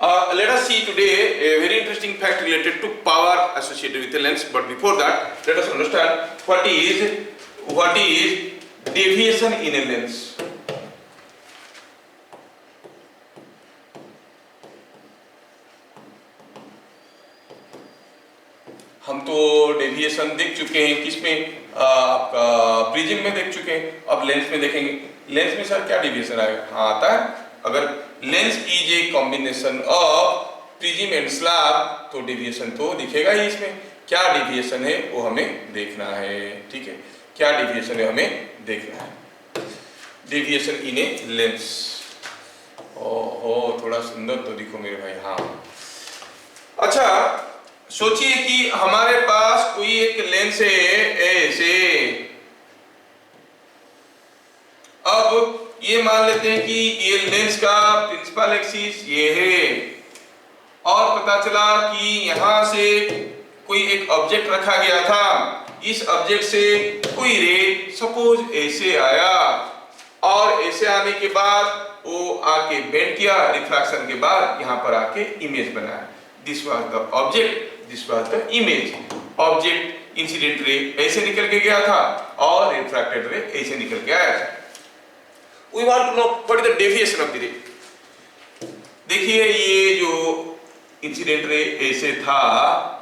Let us see today a very interesting fact related to power associated with the lens. But before that, let us understand what is deviation in a lens. हम तो deviation देख चुके हैं किसमें, आपका prism में देख चुके हैं. अब लेंस में देखेंगे. लेंस में सर क्या डेविएशन आएगा? हाँ आता है. अगर lens is a combination of prism and slab तो डेविएशन तो दिखेगा ही. इसमें क्या डेविएशन है वो हमें देखना है. ठीक है, क्या डेविएशन है हमें देखना है. Deviation in a lens. ओहो थोड़ा सुंदर तो दिखो मेरे भाई. हाँ अच्छा, सोचिए कि हमारे पास कोई एक लेंस है ऐसे. अब ये मान लेते हैं कि ये लेंस का प्रिंसिपल एक्सिस ये है और पता चला कि यहां से कोई एक ऑब्जेक्ट रखा गया था. इस ऑब्जेक्ट से कोई रे सपोज ऐसे आया और ऐसे आने के बाद वो आके बेंड किया, रिफ्रैक्शन के बाद यहां पर आके इमेज बनाया. This was the object, this was the image. Object incident ray ऐसे निकल के गया था और रिफ्रैक्टेड रे ऐसे निकल के आया था. We want to know what is the deviation of the ray. देखिए ये जो इंसिडेंट रे ऐसे था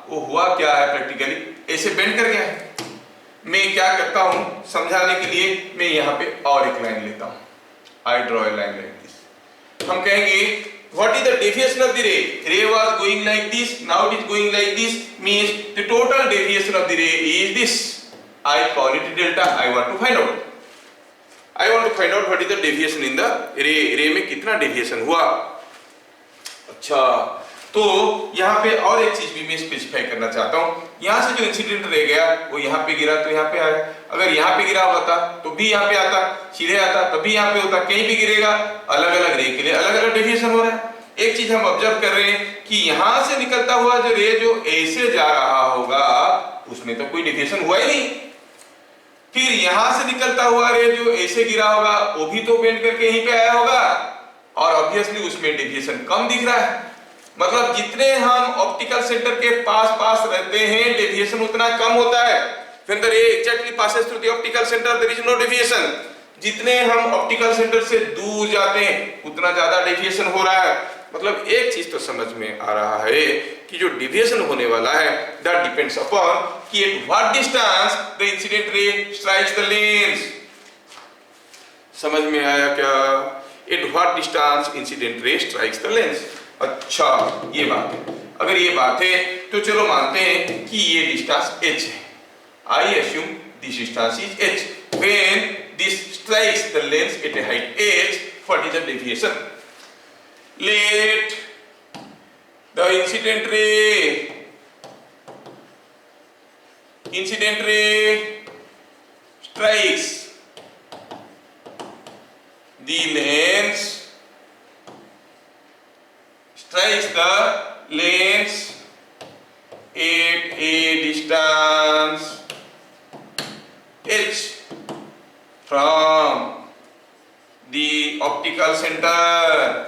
वो हुआ क्या है, प्रैक्टिकली ऐसे बेंड कर गया है. मैं क्या करता हूं समझाने के लिए, मैं यहाँ पे और एक लाइन लेता हूं. I draw a line like this. हम कहेंगे what is the deviation of the ray? Ray was going like this, now it is going like this, means the total deviation of the ray is this. I call it delta. I want to find out. I want to find out what is the deviation in the ray. रे में कितना deviation हुआ. अच्छा, तो यहाँ पे और एक चीज भी मैं स्पेसिफाई करना चाहता हूँ. यहाँ से जो इंसिडेंट रह गया वो यहाँ पे गिरा तो यहाँ पे आया. अगर यहाँ पे गिरा होता तो भी यहाँ पे आता, सीधे आता तभी यहाँ पे होता. कहीं भी गिरेगा अलग अलग रे के लिए अलग अलग डेविएशन हो रहा है. एक चीज हम ऑब्जर्व कर रहे हैं कि यहाँ से निकलता हुआ जो रे जो ऐसे जा रहा होगा उसमें तो कोई डेविएशन हुआ ही नहीं. फिर यहां से निकलता हुआ रे जो ऐसे गिरा होगा वो भी तो बेंड करके यहीं पे आया होगा और ऑब्वियसली उसमें डेविएशन कम दिख रहा है. मतलब जितने हम ऑप्टिकल सेंटर के पास रहते हैं डेविएशन उतना कम होता है. When the ray exactly passes through the optical center there is no deviation. जितने हम ऑप्टिकल सेंटर से दूर जाते हैं उतना ज्यादा डेविएशन हो रहा है. मतलब एक चीज तो समझ में आ रहा है कि जो डेविएशन होने वाला है that depends upon कि at what distance the incident ray strikes the lens. समझ में आया क्या? at what distance incident ray strikes the lens. अच्छा ये बात है. अगर ये बात है तो चलो मानते हैं कि ये डिस्टेंस h है. I assume this distance is h. When this strikes the lens at a height h, what is the deviation? Let the incident ray strikes the lens, at a distance h from the optical center.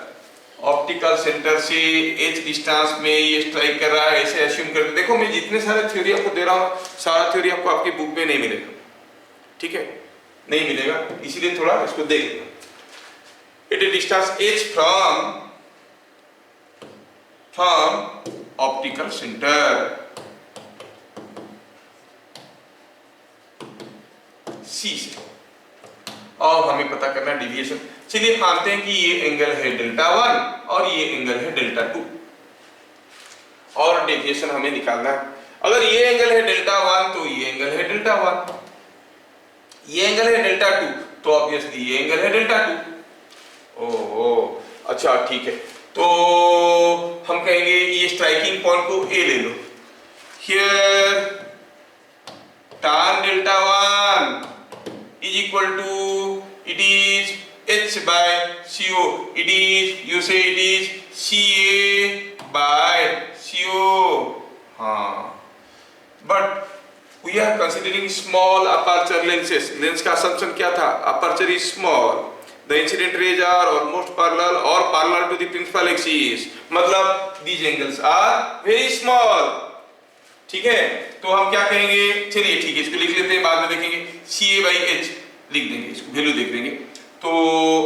Optical centre से h distance में ये strike कर रहा है ऐसे assume करके. देखो मैं जितने सारे थ्योरी आपको दे रहा हूँ सारा थ्योरी आपको आपकी बुक में नहीं मिलेगा. ठीक है, नहीं मिलेगा, इसीलिए थोड़ा इसको देख लेना. At a distance h from optical centre C से. अब हमें पता करना डेविएशन. चलिए मानते हैं कि ये एंगल है डेल्टा 1 और ये एंगल है डेल्टा 2 और डेविएशन हमें निकालना है. अगर ये एंगल है डेल्टा 1 तो ये एंगल है डेल्टा 1, ये एंगल है डेल्टा 2 तो ऑब्वियसली ये एंगल है डेल्टा 2. ओहो अच्छा ठीक है. तो हम कहेंगे ये स्ट्राइकिंग पॉइंट को A ले लो. Here tan delta 1 is equal to it is h by co. It is, you say it is ca by co. हाँ, but we are considering small aperture lenses. Lens का assumption क्या था? Aperture is small. the incident rays are almost parallel or parallel to the principal axis, मतलब these angles are very small। ठीक है, तो हम क्या कहेंगे, चलिए ठीक है इसको लिख लेते हैं, बाद में देखेंगे। CA by H लिख देंगे, इसको वैल्यू देख देंगे। तो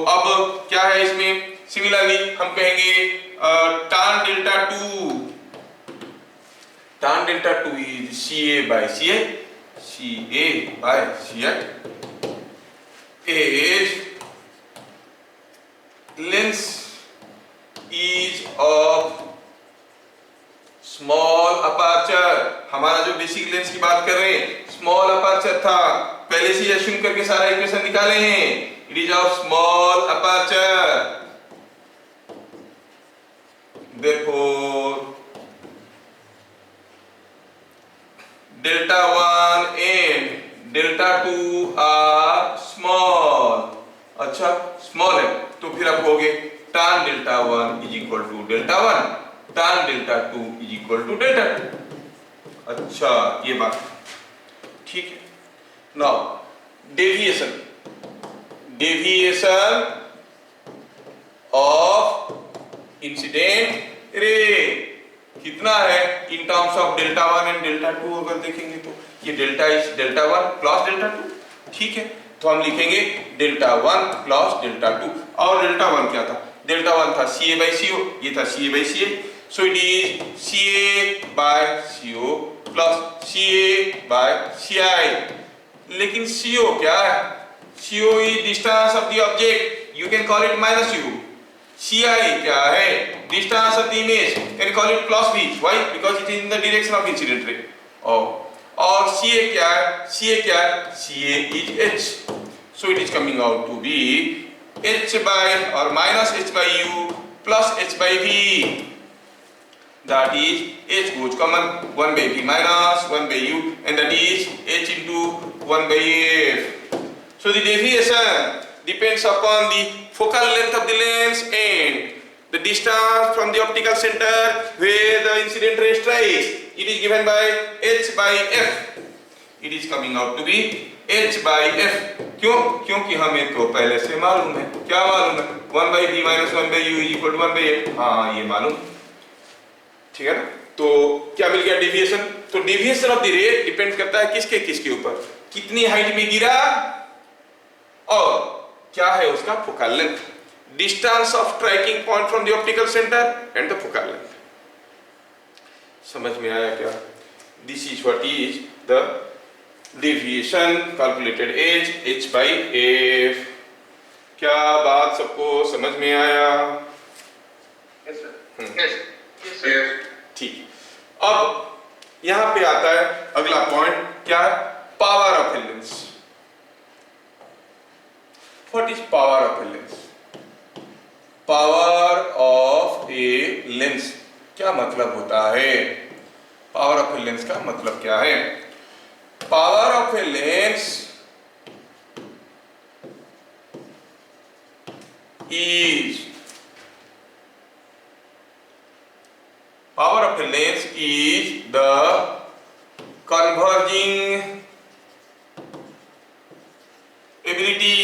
अब क्या है इसमें, सिमिलरली हम कहेंगे tan delta 2 is CA by CA by CA is length is of small aperture. हमारा जो बेसिक लेंस की बात कर रहे हैं स्मॉल अपर्चर था, पहले से अज्यूम करके सारा इक्वेशन निकाले हैं। It is of small aperture, therefore delta 1 and delta 2 are small. अच्छा स्मॉल है तो फिर आप कहोगे tan delta 1 is equal to delta 1, tan delta 2 is equal to delta 2। अच्छा ये बात ठीक है। Now deviation of incident ray कितना है in terms of delta 1 and delta 2। अगर देखेंगे तो ये delta is delta 1 plus delta 2, ठीक है। तो हम लिखेंगे डेल्टा 1 प्लस डेल्टा 2, और डेल्टा 1 क्या था, डेल्टा 1 था CA by CO, ये था CA by CA, so it is CA by CO plus CA by CI। लेकिन CO क्या है, CO is distance of the object, you can call it minus U। CI क्या है, distance of the image, you can call it plus V। Why? Because it is in the direction of incident ray। और CA क्या है, CA is H, so it is coming out to be H by or minus H by U plus H by V, that is H goes common, 1 by V minus 1 by U, and that is H into 1 by F। So the deviation depends upon the focal length of the lens and the distance from the optical center where the incident ray strikes। It is given by H by F, it is coming out to be H by F। क्यों, क्योंकि हमें तो पहले से मालूम है, क्या मालूम है, 1 by V minus 1 by U is equal to 1 by F। हाँ ये मालूम, ठीक है ना। तो क्या मिल गया, डेविएशन। तो डेविएशन ऑफ द रे डिपेंड करता है किसके ऊपर, कितनी हाइट में गिरा और क्या है उसका focal length, distance of striking point from the optical centre and the focal length. समझ में आया क्या, this is what is the deviation calculated as H by F। क्या बात सबको समझ में आया? Yes sir. ठीक, अब यहां पे आता है अगला पॉइंट, क्या है, power of a lens. What is power of a lens? Power of a lens क्या मतलब होता है, पावर ऑफ ए लेंस का मतलब क्या है? Power of a lens is the converging ability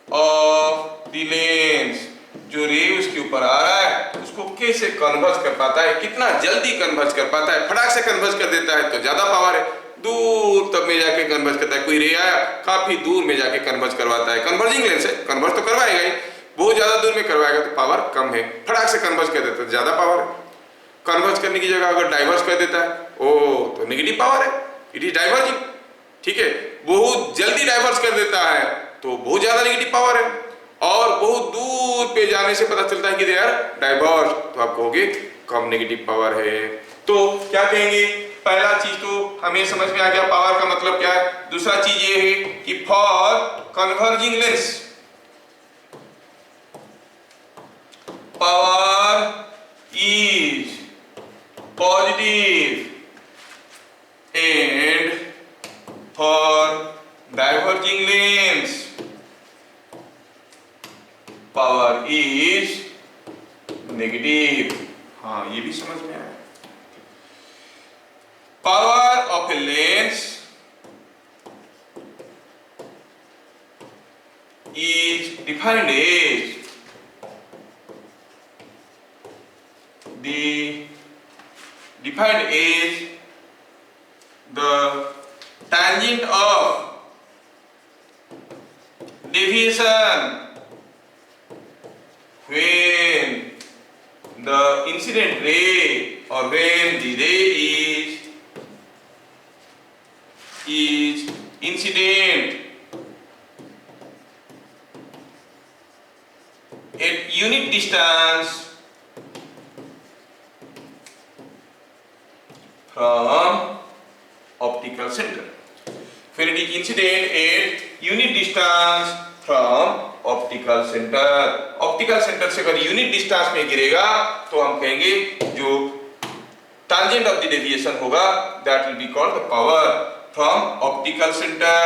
of the lens। जो रे उसके ऊपर आ रहा है उसको कैसे कन्वर्ज कर पाता है, कितना जल्दी कन्वर्ज कर पाता है। फटाक से कन्वर्ज कर देता है तो ज्यादा पावर है, दूर तक में जाके कन्वर्ज करता है। कोई रे आया काफी दूर में जाके कन्वर्ज करवाता है, कन्वर्जिंग लेंस है, कन्वर्ज तो करवाएगा ही, बहुत ज्यादा दूर में करवाएगा तो पावर कम है, फटाक से कन्वर्ज कर देता है ज्यादा पावर है। कन्वर्ज करने की जगह अगर डाइवर्स कर देता है ओ तो नेगेटिव पावर है, इट इज डाइवर्जिंग, ठीक है। बहुत जल्दी डाइवर्स कर देता है तो बहुत ज्यादा नेगेटिव पावर है, और बहुत दूर पे जाने से पता चलता है कि दे आर डाइवर्स, तो आप कहोगे कम नेगेटिव पावर है। तो क्या कहेंगे, पहला चीज तो हमें समझ में आ गया पावर का मतलब क्या है। दूसरा चीज ये है कि for converging lens power is positive and for diverging lens power is negative. हाँ ये भी समझ में आया। Power of a lens defined as the tangent of deviation when the incident ray or when the ray is incident at unit distance from optical center. When it is incident at unit distance from optical center. optical center से अगर unit distance में गिरेगा तो हम कहेंगे जो tangent of the deviation होगा that will be called the power from optical center.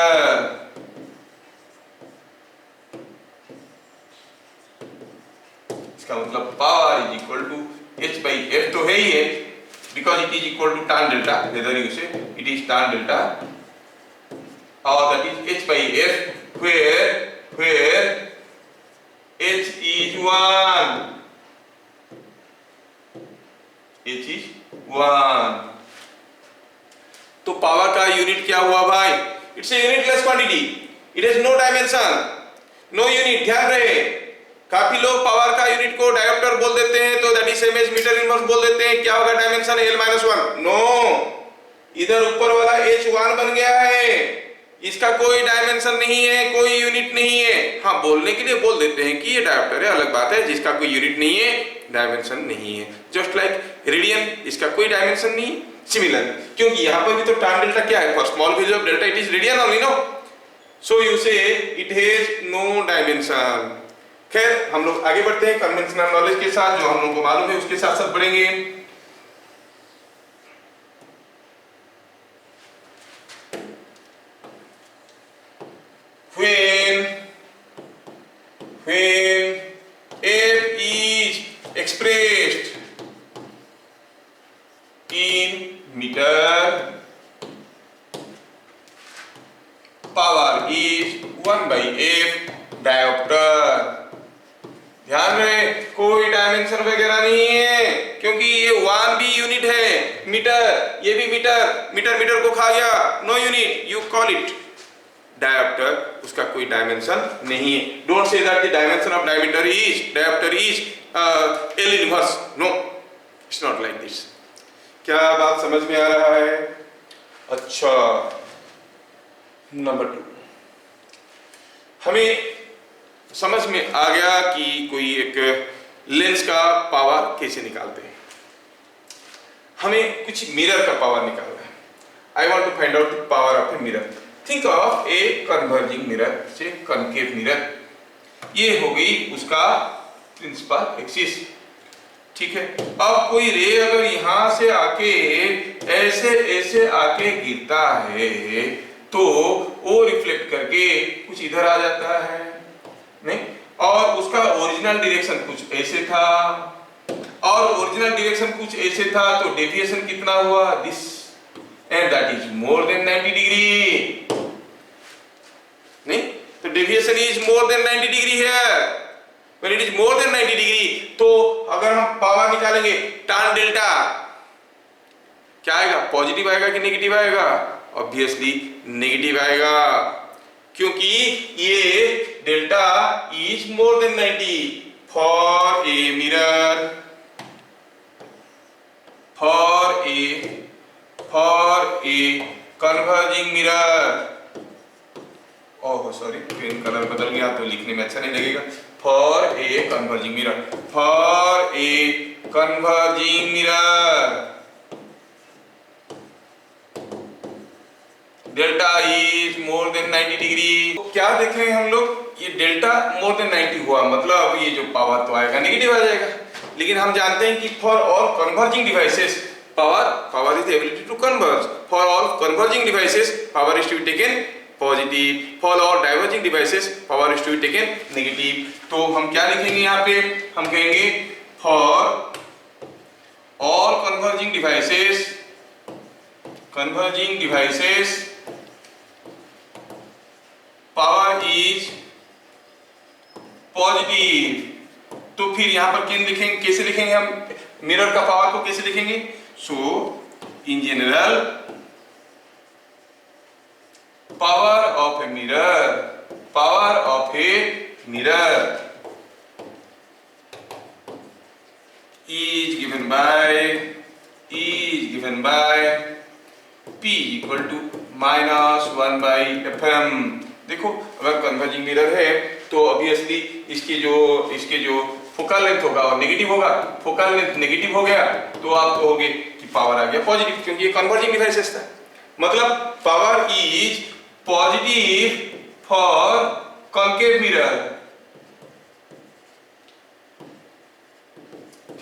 इसका मतलब power is equal to h by f तो है ही है because it is equal to tan delta, whether you say it is tan delta or that is h by f where h is 1. h is 1. तो power का unit क्या हुआ भाई? It's a unitless quantity, it has no dimension, no unit. ध्यान रहे काफी लोग power का यूनिट को डायोप्टर बोल देते हैं तो that is same as metre inverse बोल देते हैं. क्या होगा डायमेंशन? l-1. नो, इधर ऊपर वाला h1 बन गया है, इसका कोई डायमेंशन नहीं है, कोई यूनिट नहीं है. हाँ, बोलने के लिए बोल देते हैं कि ये डायोप्टर है, अलग बात है. जिसका कोई यूनिट नहीं है, डायमेंशन नहीं है. जस्ट लाइक रेडियन, इसका कोई डायमेंशन नहीं है. सिमिलर, क्योंकि यहाँ पर भी तो tan डेल्टा क्या है? For small value of delta it is radian only, no. So you say it has no dimension. खैर, हम लोग आगे बढ़ते हैं कन्वेंशनल नॉलेज के साथ, जो हम लोगों को मालूम है उसके साथ साथ पढ़ेंगे. when f is expressed in meter, power is 1 by f diopter. ध्यान रहे कोई डायमेंशन वगैरह नहीं है, क्योंकि ये 1 भी यूनिट है. मीटर, ये भी मीटर को खा गया, no unit, you call it dioptre. उसका कोई डायमेंशन नहीं है. Don't say that the dimension of dioptre is L inverse. No, it's not like this. क्या बात समझ में आ रहा है? अच्छा, नंबर 2, हमें समझ में आ गया कि कोई एक लेंस का पावर कैसे निकालते हैं. हमें कुछ मिरर का पावर निकालना है. I want to find out the power of a mirror. Think of a converging mirror से कनकेव मिरर. ये हो गई उसका प्रिंसिपल एक्सिस. ठीक है. अब कोई रे अगर यहां से आके ऐसे आके गिरता है तो वो रिफ्लेक्ट करके कुछ इधर आ जाता है, नहीं? और उसका ओरिजिनल डायरेक्शन कुछ ऐसे था और ओरिजिनल डायरेक्शन कुछ ऐसे था, तो डेविएशन कितना हुआ? This, and that is more than 90 degree. नहीं, तो deviation is more than 90 degree here. When it is more than 90 degree, तो अगर हम पावर निकालेंगे tan डेल्टा, क्या आएगा? पॉजिटिव आएगा कि नेगेटिव आएगा? ऑब्वियसली नेगेटिव आएगा, क्योंकि ये delta is more than 90 for a mirror, for a converging mirror. Oh sorry, pen colour बदल गया तो लिखने में अच्छा नहीं लगेगा. For a converging mirror, for a converging mirror, delta is more than 90 degree. क्या देख रहे हैं हम लोग? ये डेल्टा मोर देन 90 हुआ, मतलब ये जो पावर तो आएगा नेगेटिव आ जाएगा. लेकिन हम जानते हैं कि for all converging devices power is the ability to converge. For all converging devices, power is to be taken positive. For all diverging devices, power is to be taken negative. तो हम क्या लिखेंगे यहाँ पे? हम कहेंगे for all converging devices, power is positive. तो फिर यहाँ पर लिखेंगे, कैसे लिखेंगे हम मिरर का पावर को कैसे लिखेंगे? So in general power of a mirror is given by P equal to -1 by Fm। देखो अगर कन्वर्जिंग मिरर है तो ऑब्वियसली इसके जो फोकल लेंथ होगा और नेगेटिव होगा, फोकल लेंथ नेगेटिव हो गया तो आप कहोगे कि पावर आ गया पॉजिटिव, क्योंकि ये कन्वर्जिंग डिवाइस है। मतलब power is positive for concave mirror,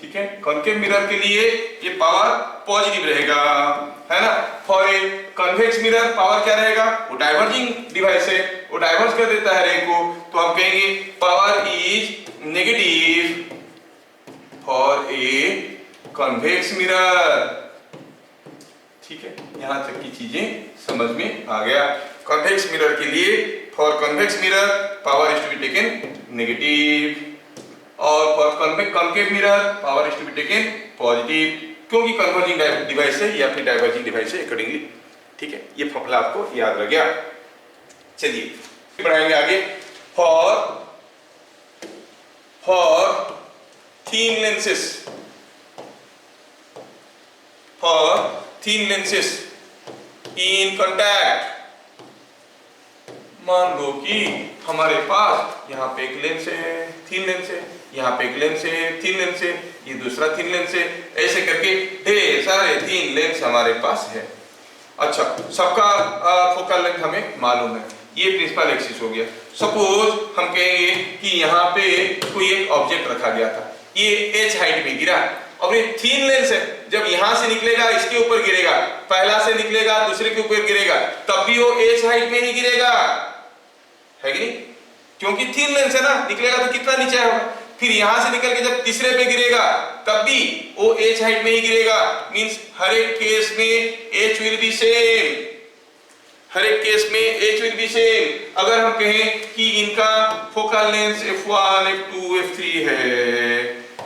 ठीक है। कॉन्केव मिरर के लिए ये पावर पॉजिटिव रहेगा, है ना। For a convex mirror power क्या रहेगा? वो डाइवर्जिंग डिवाइस है, वो डाइवर्स कर देता है रे को, तो हम कहेंगे power is negative for a convex mirror, ठीक है। यहां तक की चीजें समझ में आ गया। कन्वेक्स मिरर के लिए for convex mirror power is to be taken negative और for concave mirror power is to be taken positive, क्योंकि कन्वर्जिंग डिवाइस है या फिर डाइवर्जिंग डिवाइस है अकॉर्डिंगली, ठीक है। ये फॉर्मूला आपको याद रह गया। चलिए बढ़ाएंगे आगे। For thin lenses in contact, मान लो कि हमारे पास यहाँ पे एक लेंस है, थीन लेंस है, यहाँ पे एक लेंस है, थीन लेंस है, ये दूसरा थीन लेंस है, ऐसे करके ढेर सारे थीन लेंस हमारे पास है। अच्छा, सबका फोकल लेंथ हमें मालूम है, ये प्रिंसिपल एक्सिस हो गया। सपोज हम कहेंगे कि यहाँ पे कोई एक ऑब्जेक्ट रखा गया था, ये h हाइट में गिरा, अब ये थीन लेंस है, जब यहां से निकलेगा इसके ऊपर गिरेगा, पहला से निकलेगा दूसरे के ऊपर गिरेगा, तब भी वो h हाइट में ही गिरेगा, है कि नहीं? क्योंकि थीन लेंस है ना, निकलेगा तो कितना नीचे होगा। फिर यहां से निकल के जब तीसरे पे गिरेगा तब भी वो h हाइट में ही गिरेगा। मींस हर एक केस में h विल बी सेम, हर एक केस में h विल बी सेम। अगर हम कहें कि इनका focal length f1 f2 f3 है,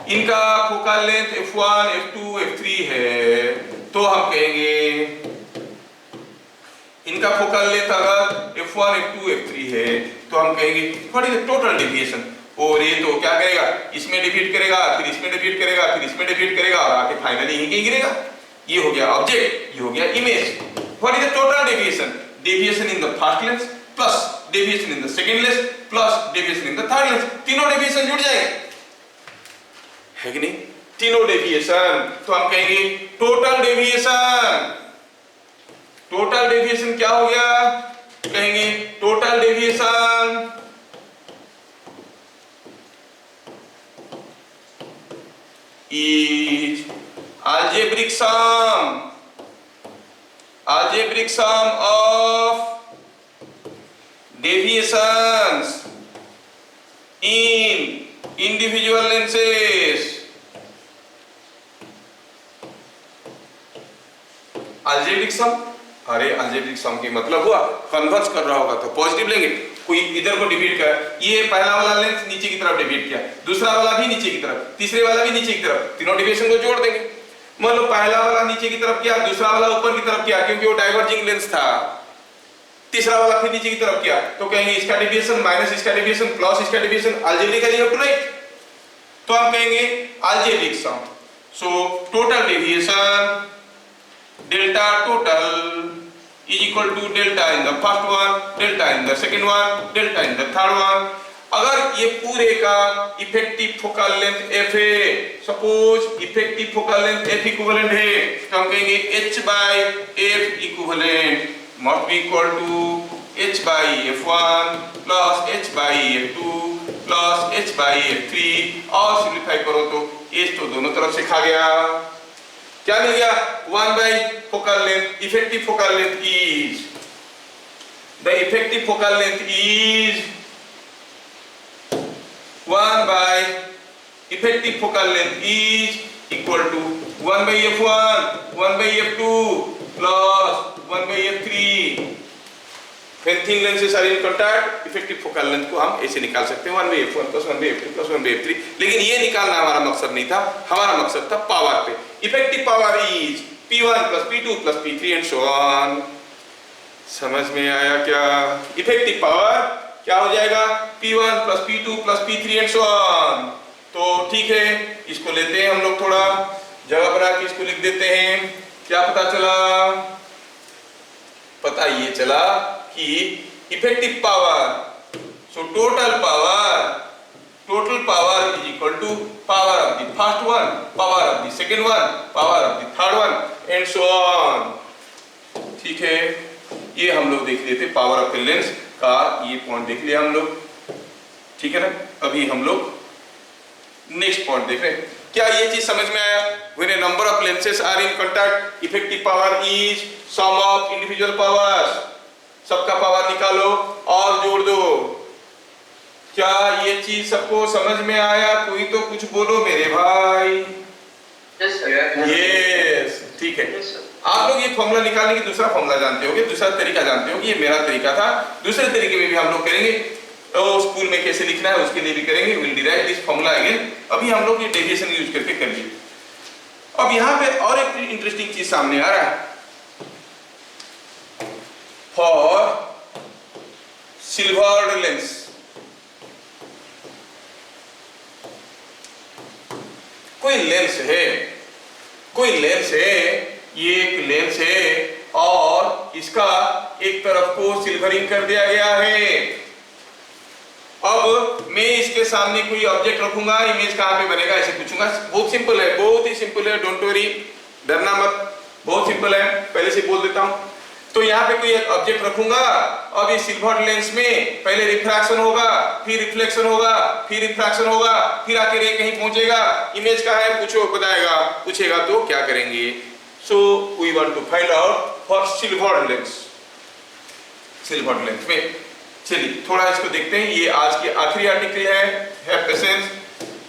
इनका focal length f1 f2 f3 है, तो हम कहेंगे इनका फोकल लेंथ अगर f1 f2 f3 है तो हम कहेंगे what is the total deviation. और ये तो क्या करेगा, इसमें डिफीट करेगा, फिर इसमें डिफीट करेगा, फिर इसमें डिफीट करेगा और आके फाइनली यहीं कहीं गिरेगा। ये हो गया ऑब्जेक्ट, ये हो गया image. What is the total deviation? Deviation in the first lens plus deviation in the second lens plus deviation in the third lens, तीनों डेविएशन जुड़ जाएंगे, है कि नहीं? तीनों डेविएशन, तो हम कहेंगे टोटल डेविएशन। टोटल डेविएशन क्या हो गया? कहेंगे total deviation is algebraic sum of deviations in individual lenses। algebraic sum, अरे algebraic sum के मतलब हुआ कन्वर्ज कर रहा होगा तो पॉजिटिव लेंगे। कोई इधर को डिफीट कर, ये पहला वाला लेंस नीचे की तरफ डिफीट किया, दूसरा वाला भी नीचे की तरफ, तीसरे वाला भी नीचे की तरफ, तीनों डिविएशन को जोड़ देंगे। मान लो पहला वाला नीचे की तरफ किया, दूसरा वाला ऊपर की तरफ किया, क्योंकि वो डाइवर्जिंग लेंस था, तीसरा वाला फिर नीचे की तरफ किया, तो कहेंगे इसका डेविएशन माइनस इसका डेविएशन प्लस इसका deviation algebraically you have to write. तो हम कहेंगे algebraic sum. So total deviation delta total is equal to delta in the first one, delta in the second one, delta in the third one। अगर ये पूरे का effective focal length f है, suppose effective focal length f equivalent है, तो हम कहेंगे h by f equivalent must be equal to h by f1 plus h by f2 plus h by f3 और सिंप्लीफाई करो तो h तो दोनों तरफ से खा गया, क्या मिल गया? 1 by focal length, effective focal length is, the effective focal length is 1 by effective focal length is equal to 1 by f1, 1 by f2 plus 1 by f3, When thin lenses are in contact, effective focal length को हम ऐसे निकाल सकते हैं 1/f1 + 1/f2 + 1/f3। लेकिन ये निकालना हमारा मकसद नहीं था, हमारा मकसद था पावर पे। Effective power is P1 + P2 + P3 and so on. समझ में आया क्या? इफेक्टिव पावर क्या हो जाएगा? P1 + P2 + P3 and so on. तो ठीक है, इसको लेते हैं हम लोग, थोड़ा जगह बना के इसको लिख देते हैं। क्या पता चला? पता ये चला कि effective power, so total power is equal to power of the first one, power of the second one, power of the third one and so on. ठीक है, ये हम लोग देख लेते पावर ऑफ द लेंस का, ये पॉइंट देख लिया हम लोग। ठीक है ना? अभी हम लोग नेक्स्ट पॉइंट देख रहे हैं। क्या ये चीज समझ में आया? When a number of lenses are in contact, effective power is sum of individual powers। सबका पावर निकालो और जोड़ दो। क्या ये चीज सबको समझ में आया? कोई तो कुछ बोलो मेरे भाई। Yes, sir. यस, ठीक है। Yes, sir. आप लोग ये फॉर्मूला निकालने की दूसरा फॉर्मूला जानते होगे, दूसरा तरीका जानते होगे। ये मेरा तरीका था, दूसरे तरीके में भी हम लोग करेंगे। तो स्कूल में कैसे लिखना है उसके लिए भी करेंगे। Will derive this formula again. अभी हम लोग ये डेविएशन यूज करके कर लिए। अब यहाँ पे और एक इंटरेस्टिंग चीज सामने आ रहा है। फॉर सिल्वर्ड लेंस, कोई लेंस है, ये एक लेंस है और इसका एक तरफ को सिल्वरिंग कर दिया गया है। अब मैं इसके सामने कोई ऑब्जेक्ट रखूंगा, इमेज कहां पे बनेगा ऐसे पूछूंगा। बहुत सिंपल है, बहुत ही सिंपल है, डोंट वरी, डरना मत, बहुत सिंपल है, पहले से बोल देता हूं। तो यहाँ पे कोई एक ऑब्जेक्ट रखूंगा। अब इस सिल्वर्ड लेंस में पहले रिफ्रैक्शन होगा, फिर रिफ्लेक्शन होगा, फिर रिफ्रैक्शन होगा, फिर आके रे कहीं पहुंचेगा। इमेज कहां है पूछो, बताएगा, पूछेगा तो क्या करेंगे? So we want to find out for silvered lens में। चलिए थोड़ा इसको देखते हैं। ये आज की आखिरी आर्टिकल है पेशेंस।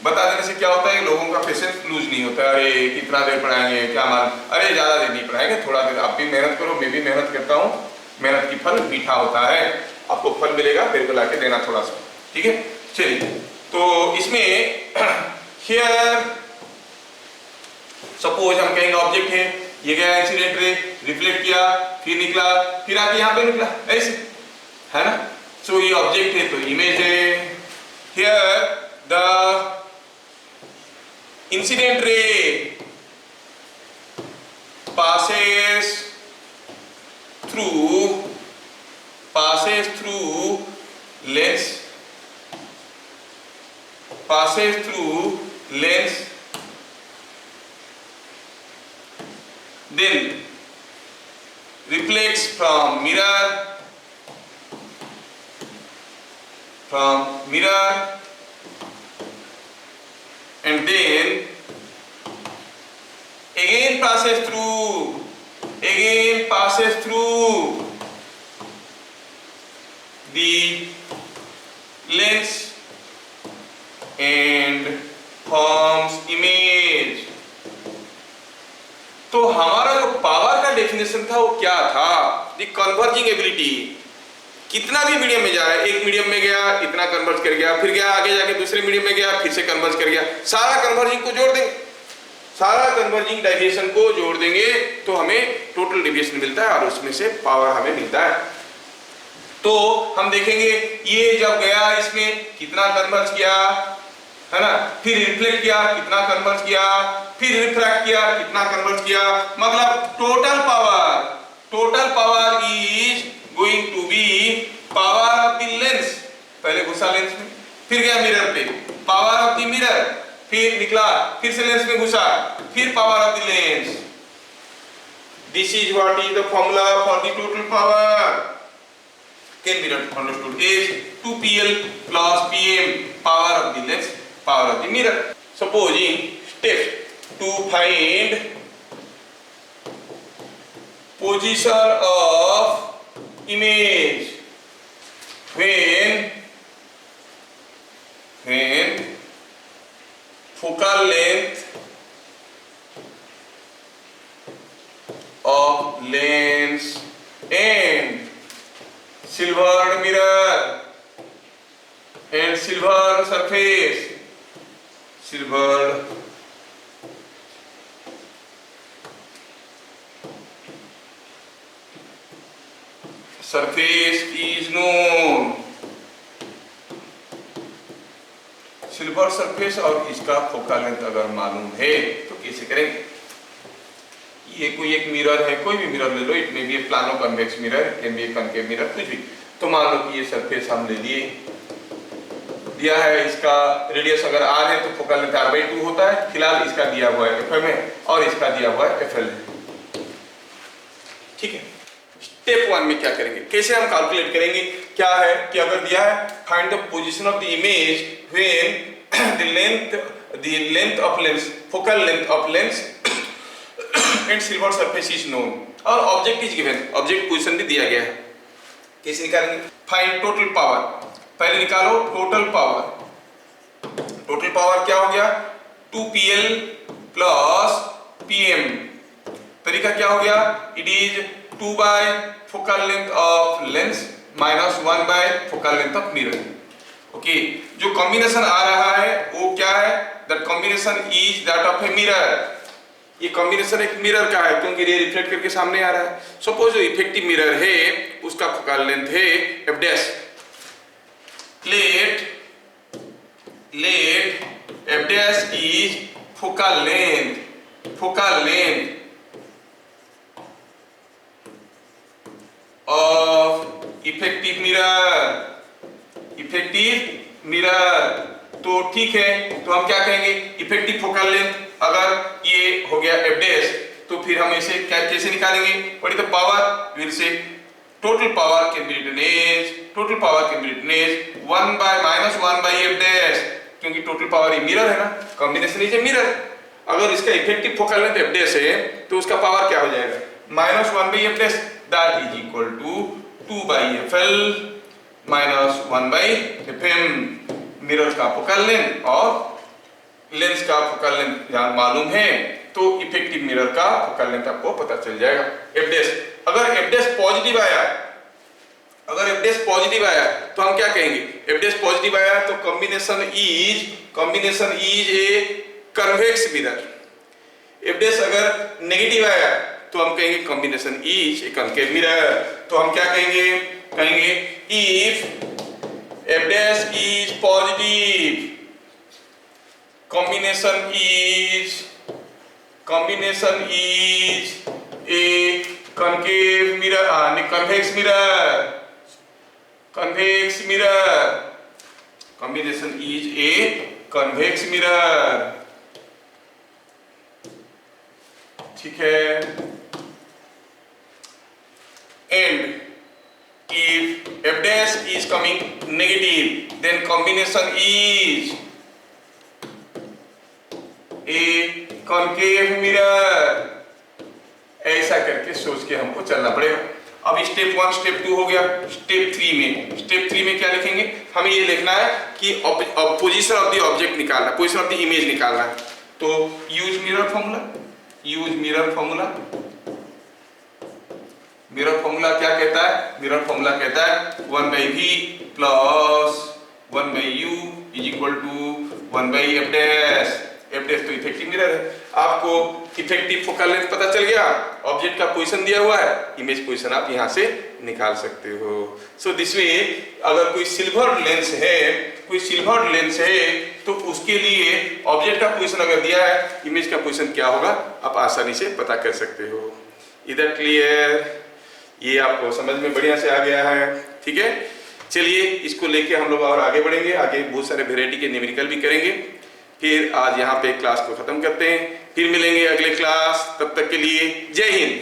बता देने से क्या होता है, लोगों का पेशेंस लूज नहीं होता। अरे कितना देर पढ़ाएंगे, क्या मालूम, अरे ज्यादा देर नहीं पढ़ाएंगे, थोड़ा देर आप भी मेहनत करो, मैं भी मेहनत करता हूँ। मेहनत की फल मीठा होता है, आपको फल मिलेगा, मेरे को लाके देना थोड़ा सा। ठीक है, चलिए तो इसमें हियर सपोज हम कहेंगे ऑब्जेक्ट है, ये गया इंसिडेंट रे, रिफ्लेक्ट किया, फिर निकला, फिर आके यहाँ पे निकला, ऐसे है ना। सो ये ऑब्जेक्ट है तो इमेज है। Here the incident ray passes through lens, then reflects from mirror, and then again passes through the lens and forms image। तो हमारा जो पावर का डेफिनेशन था वो क्या था? The converging ability. कितना भी मीडियम में जा रहा है, एक मीडियम में गया इतना कन्वर्ज कर गया, फिर गया आगे जाके दूसरे मीडियम में गया फिर से कन्वर्ज कर गया, सारा कन्वर्जिंग को जोड़ देंगे, सारा कन्वर्जिंग डेविएशन को जोड़ देंगे तो हमें टोटल डेविएशन मिलता है और उसमें से पावर हमें मिलता है। तो हम देखेंगे ये जब गया इसमें कितना कन्वर्ज किया, है ना, फिर रिफ्लेक्ट किया कितना कन्वर्ज किया, फिर रिफ्रैक्ट किया कितना कन्वर्ज किया, मतलब total power is going to be power of the lens. पहले घुसा लेंस में, फिर गया मिरर पे, पावर ऑफ द मिरर, फिर निकला, फिर से लेंस में घुसा, फिर power of the lens. This is what is the formula for the total power. Can be understood as 2PL plus PM, power of the lens, power of the mirror. Supposing steps to find position of image when focal length of lens and silver surface, silver surface is known, silver surface और इसका focal length अगर मालूम है तो कैसे करेंगे? ये कोई एक मिरर है, कोई भी मिरर ले लो, it may be a plano convex mirror, can be a concave mirror, कुछ भी। तो मान लो कि ये सरफेस हम ले लिए, दिया है इसका रेडियस अगर r है तो फोकल लेंथ r/2 होता है, फिलहाल इसका दिया हुआ है fm है और इसका दिया हुआ है fl है, ठीक है। स्टेप 1 में क्या करेंगे, कैसे हम कैलकुलेट करेंगे? क्या है कि अगर दिया है find the position of the image when the length of lens, focal length of lens and silver surface is known और object is given, object position भी दिया गया है। कैसे निकालेंगे? फाइंड टोटल पावर, पहले निकालो टोटल पावर। टोटल पावर क्या हो गया? 2pl plus pm। तरीका क्या हो गया? It is 2 bye focal length of lens minus 1 bye focal length of mirror. Okay, जो कॉम्बिनेशन आ रहा है वो क्या है? That combination is that of a mirror. ये कॉम्बिनेशन एक मिरर का है क्योंकि ये रिफ्लेक्ट करके सामने आ रहा है। सपोज जो इफेक्टिव मिरर है उसका फोकल लेंथ है f dash. let f dash is focal length of effective mirror। तो ठीक है, तो हम क्या कहेंगे? इफेक्टिव फोकल लेंथ अगर ये हो गया f डैश तो फिर हम इसे कैसे निकालेंगे? What is the power? Will say total power can be written as 1 by minus 1 by f dash, क्योंकि टोटल पावर ये मिरर है ना, कॉम्बिनेशन इज ए मिरर। अगर इसका effective focal length f dash है तो उसका पावर क्या हो जाएगा? Minus 1 by f dash, that is equal to 2 by fl minus 1 by fm। Mirror का फोकल लेंथ और लेंस का फोकल लेंथ मालूम है तो इफेक्टिव मिरर का फोकल लेंथ आपको पता चल जाएगा f डैश। अगर f डैश पॉजिटिव आया, तो हम क्या कहेंगे? f डैश पॉजिटिव आया तो combination is a convex mirror. f dash अगर नेगेटिव आया तो हम कहेंगे combination is A concave mirror. तो हम क्या कहेंगे if f dash is positive, combination is a concave mirror, convex mirror, combination is a convex mirror, ठीक है। and if f dash is coming negative then combination is a concave mirror। ऐसा करके सोच के हमको चलना पड़ेगा। अब स्टेप 1 स्टेप 2 हो गया। स्टेप 3 में क्या लिखेंगे? हमें ये लिखना है कि पोजीशन ऑफ द ऑब्जेक्ट निकालना, पोजीशन ऑफ द इमेज निकालना है। तो यूज मिरर फॉर्मूला क्या कहता है? मिरर फॉर्मूला कहता है 1/v plus 1/u is equal to 1/f dash. f dash तो इफेक्टिव मिरर है। आपको इफेक्टिव फोकल लेंथ पता चल गया, ऑब्जेक्ट का पोजीशन दिया हुआ है, इमेज पोजीशन आप यहां से निकाल सकते हो। सो दिस वे अगर कोई सिल्वर लेंस है तो उसके लिए ऑब्जेक्ट का पोजीशन अगर दिया है, इमेज का पोजीशन क्या होगा आप आसानी से पता कर सकते हो। इधर क्लियर? ये आपको समझ में बढ़िया से आ गया है, ठीक है। चलिए इसको लेके हम लोग और आगे बढ़ेंगे, आगे बहुत सारे वेराइटी के न्यूमेरिकल भी करेंगे। फिर आज यहाँ पे क्लास को खत्म करते हैं, फिर मिलेंगे अगले क्लास, तब तक के लिए जय हिंद।